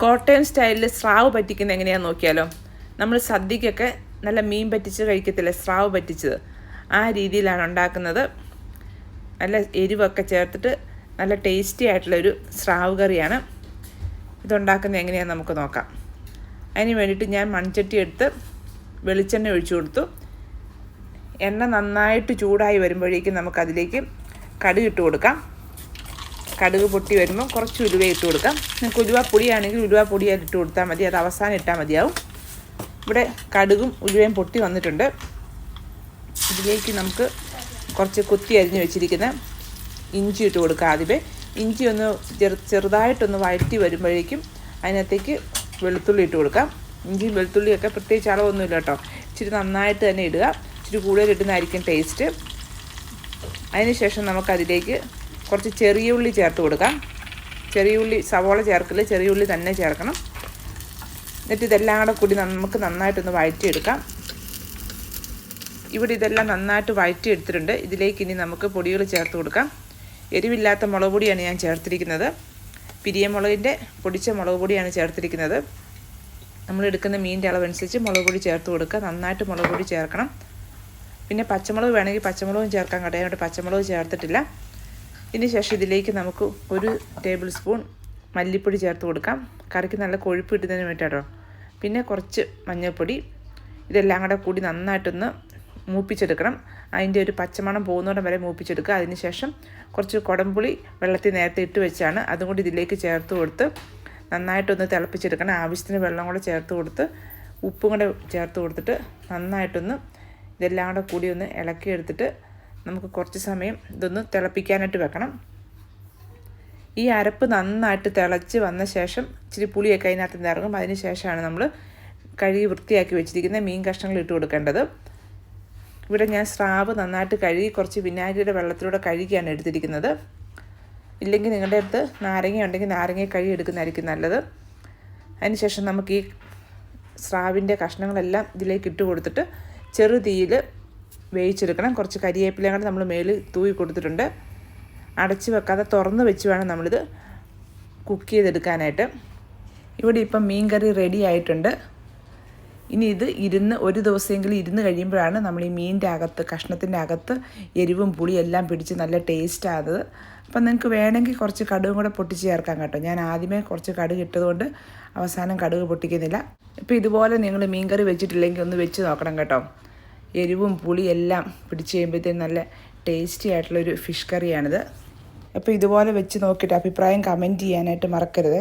കോട്ടയം സ്റ്റൈലിൽ സ്രാവ് പറ്റിക്കുന്നത് എങ്ങനെയാണെന്ന് നോക്കിയാലോ. നമ്മൾ സദ്യക്കൊക്കെ നല്ല മീൻ പറ്റിച്ച് കഴിക്കത്തില്ലേ, സ്രാവ് പറ്റിച്ചത്, ആ രീതിയിലാണ് ഉണ്ടാക്കുന്നത്. നല്ല എരിവൊക്കെ ചേർത്തിട്ട് നല്ല ടേസ്റ്റി ആയിട്ടുള്ളൊരു സ്രാവ് കറിയാണ്. ഇതുണ്ടാക്കുന്നത് എങ്ങനെയാണെന്ന് നമുക്ക് നോക്കാം. അതിന് വേണ്ടിയിട്ട് ഞാൻ മൺചട്ടി എടുത്ത് വെളിച്ചെണ്ണ ഒഴിച്ചു കൊടുത്തു. എണ്ണ നന്നായിട്ട് ചൂടായി വരുമ്പോഴേക്കും നമുക്കതിലേക്ക് കടുക് ഇട്ട് കൊടുക്കാം. കടുക് പൊട്ടി വരുമ്പോൾ കുറച്ച് ഉലുവ ഇട്ട് കൊടുക്കാം. നിങ്ങൾക്ക് ഉലുവ പൊടിയാണെങ്കിൽ ഉലുവ പൊടിയായിട്ട് ഇട്ട് കൊടുത്താൽ മതി, അത് അവസാനം ഇട്ടാൽ മതിയാവും. ഇവിടെ കടുകും ഉലുവയും പൊട്ടി വന്നിട്ടുണ്ട്. ഇതിലേക്ക് നമുക്ക് കുറച്ച് കുത്തി അരിഞ്ഞ് വെച്ചിരിക്കുന്ന ഇഞ്ചി ഇട്ട് കൊടുക്കുക. ആദ്യമേ ഇഞ്ചി ഒന്ന് ചെറുതായിട്ടൊന്ന് വഴറ്റി വരുമ്പോഴേക്കും അതിനകത്തേക്ക് വെളുത്തുള്ളി ഇട്ട് കൊടുക്കാം. ഇഞ്ചിയും വെളുത്തുള്ളിയൊക്കെ പ്രത്യേകിച്ച് അളവൊന്നുമില്ല കേട്ടോ, ഇച്ചിരി നന്നായിട്ട് തന്നെ ഇടുക. ഇച്ചിരി കൂടുതൽ ഇടുന്നതായിരിക്കും ടേസ്റ്റ്. അതിന് ശേഷം നമുക്കതിലേക്ക് കുറച്ച് ചെറിയ ഉള്ളി ചേർത്ത് കൊടുക്കാം. ചെറിയ ഉള്ളി സവോള ചേർക്കില്ല, ചെറിയ ഉള്ളി തന്നെ ചേർക്കണം. എന്നിട്ട് ഇതെല്ലാം കൂടെ കൂടി നമുക്ക് നന്നായിട്ടൊന്ന് വഴറ്റിയെടുക്കാം. ഇവിടെ ഇതെല്ലാം നന്നായിട്ട് വഴറ്റിയെടുത്തിട്ടുണ്ട്. ഇതിലേക്ക് ഇനി നമുക്ക് പൊടികൾ ചേർത്ത് കൊടുക്കാം. എരിവില്ലാത്ത മുളക് പൊടിയാണ് ഞാൻ ചേർത്തിരിക്കുന്നത്. പിരിയമുളകിൻ്റെ പൊടിച്ച മുളക് പൊടിയാണ് ചേർത്തിരിക്കുന്നത്. നമ്മൾ എടുക്കുന്ന മീനിൻ്റെ അളവനുസരിച്ച് മുളക് പൊടി ചേർത്ത് കൊടുക്കുക. നന്നായിട്ട് മുളക് പൊടി ചേർക്കണം. പിന്നെ പച്ചമുളക് വേണമെങ്കിൽ പച്ചമുളകും ചേർക്കാൻ കടയായിട്ട് പച്ചമുളക് ചേർത്തിട്ടില്ല. ഇതിന് ശേഷം ഇതിലേക്ക് നമുക്ക് 1 ടേബിൾ സ്പൂൺ മല്ലിപ്പൊടി ചേർത്ത് കൊടുക്കാം. കറിക്ക് നല്ല കൊഴുപ്പ് കിട്ടുന്നതിന് വേണ്ടിയിട്ടോ. പിന്നെ കുറച്ച് മഞ്ഞൾപ്പൊടി. ഇതെല്ലാം കൂടെ കൂടി നന്നായിട്ടൊന്ന് മൂപ്പിച്ചെടുക്കണം. അതിൻ്റെ ഒരു പച്ചമണം പോകുന്നോടം വരെ മൂപ്പിച്ചെടുക്കുക. അതിന് ശേഷം കുറച്ച് കുടംപുളി വെള്ളത്തിൽ നേരത്തെ ഇട്ട് വെച്ചാണ്, അതും കൂടി ഇതിലേക്ക് ചേർത്ത് കൊടുത്ത് നന്നായിട്ടൊന്ന് തിളപ്പിച്ചെടുക്കണം. ആവശ്യത്തിന് വെള്ളം കൂടെ ചേർത്ത് കൊടുത്ത് ഉപ്പും കൂടെ ചേർത്ത് കൊടുത്തിട്ട് നന്നായിട്ടൊന്ന് ഇതെല്ലാം കൂടെ കൂടി ഒന്ന് ഇളക്കിയെടുത്തിട്ട് നമുക്ക് കുറച്ച് സമയം ഇതൊന്ന് തിളപ്പിക്കാനായിട്ട് വെക്കണം. ഈ അരപ്പ് നന്നായിട്ട് തിളച്ച് വന്ന ശേഷം ഇച്ചിരി പുളിയൊക്കെ അതിനകത്ത് നിന്ന് ഇറങ്ങും. അതിന് ശേഷമാണ് നമ്മൾ കഴുകി വൃത്തിയാക്കി വെച്ചിരിക്കുന്ന മീൻ കഷ്ണങ്ങൾ ഇട്ട് കൊടുക്കേണ്ടത്. ഇവിടെ ഞാൻ സ്രാവ് നന്നായിട്ട് കഴുകി കുറച്ച് വിനാഗിരിയുടെ വെള്ളത്തിലൂടെ കഴുകിയാണ് എടുത്തിരിക്കുന്നത്. ഇല്ലെങ്കിൽ നിങ്ങളുടെ അടുത്ത് നാരങ്ങ ഉണ്ടെങ്കിൽ നാരങ്ങ കഴുകി എടുക്കുന്നതായിരിക്കും നല്ലത്. അതിന് ശേഷം നമുക്ക് ഈ സ്രാവിൻ്റെ കഷ്ണങ്ങളെല്ലാം ഇതിലേക്ക് ഇട്ട് കൊടുത്തിട്ട് ചെറു തീയിൽ വേവിച്ചെടുക്കണം. കുറച്ച് കരിവേപ്പിലയും കൂടെ നമ്മൾ മേളിൽ തൂവി കൊടുത്തിട്ടുണ്ട്. അടച്ച് വെക്കാതെ തുറന്ന് വെച്ച് വേണം നമ്മളിത് കുക്ക് ചെയ്തെടുക്കാനായിട്ട്. ഇവിടെ ഇപ്പം മീൻ കറി റെഡി ആയിട്ടുണ്ട്. ഇനി ഇത് ഒരു ദിവസമെങ്കിലും ഇരുന്ന് കഴിയുമ്പോഴാണ് നമ്മൾ ഈ മീനിൻ്റെ അകത്ത് കഷ്ണത്തിൻ്റെ അകത്ത് എരിവും പുളിയും എല്ലാം പിടിച്ച് നല്ല ടേസ്റ്റ് ആകുന്നത്. അപ്പം നിങ്ങൾക്ക് വേണമെങ്കിൽ കുറച്ച് കടുകും കൂടെ പൊട്ടിച്ച് ചേർക്കാം കേട്ടോ. ഞാൻ ആദ്യമേ കുറച്ച് കടുക് ഇട്ടതുകൊണ്ട് അവസാനം കടുക് പൊട്ടിക്കുന്നില്ല. ഇപ്പോൾ ഇതുപോലെ നിങ്ങൾ മീൻ കറി വെച്ചിട്ടില്ലെങ്കിൽ ഒന്ന് വെച്ച് നോക്കണം കേട്ടോ. എരിവും പുളിയും എല്ലാം പിടിച്ച് കഴിയുമ്പോഴത്തേക്കും നല്ല ടേസ്റ്റി ആയിട്ടുള്ളൊരു ഫിഷ് കറിയാണിത്. അപ്പോൾ ഇതുപോലെ വെച്ച് നോക്കിയിട്ട് അഭിപ്രായം കമൻറ്റ് ചെയ്യാനായിട്ട് മറക്കരുത്.